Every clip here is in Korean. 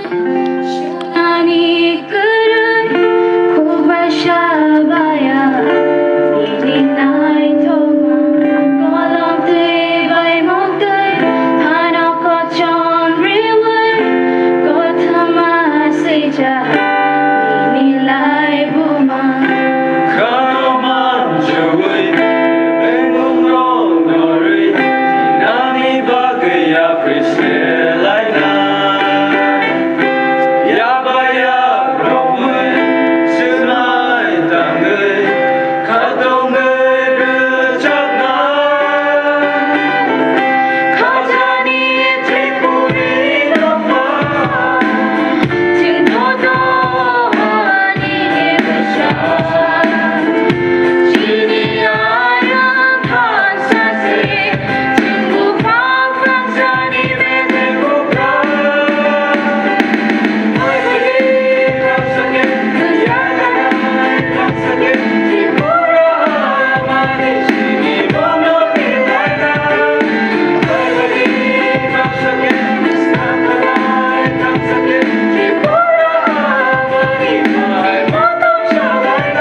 시간이 이끌을 고발 샤바야 이리 나의 도망 걸음들 발목들 하나 거쳐 river 고통만 쓰자 이미 라이브만 가로만 주의 맹공로 너를 지나니 박으야 프리스라이나 야바야 롬을 스마이 땅을 가동을 잡나 가자니 뒷불이 높아 등도도 아니 부셔 지니아는 판사시 친구 방방산이 내고 가 얼굴이 감싸게 야간을 감싸게 뒤돌아 많이 신이 보며 빛나나 얼굴이 감싸게 사탄을 감싸게 뒤돌아 많이 말못 셔달라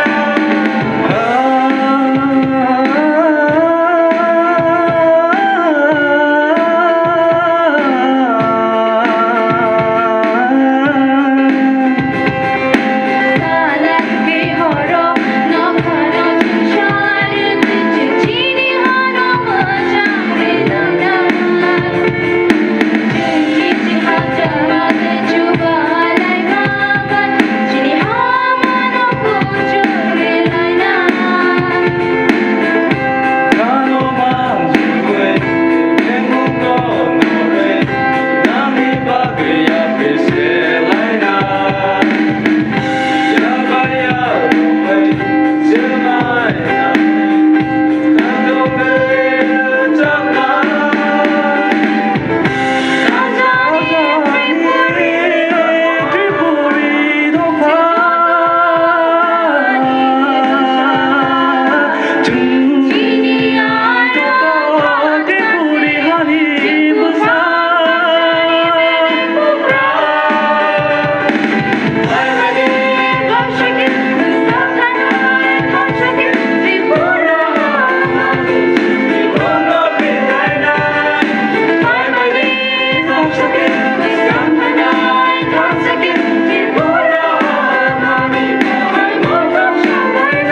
나락을 걸어 너 걸어 춤춰를 듣지 지니 하러 무장을 나나 즐기지 하자마자 죽어라 이만간 지니 하마노 구주를 나나 가로만 주의 맹공로 너를 남이 박으야 필세라이나 야바야 롬을 스마이 땅을 가동을 잡나 가자니 뒷불이 높아 지니아는 뒷불이 하니 부산 할머니 갑자기 사탄을 갑자기 뒤돌아 건너 빛날나 할머니 갑자기 사탄을 갑자기 뒤돌아 마음이 말못 셔달라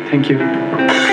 Thank you.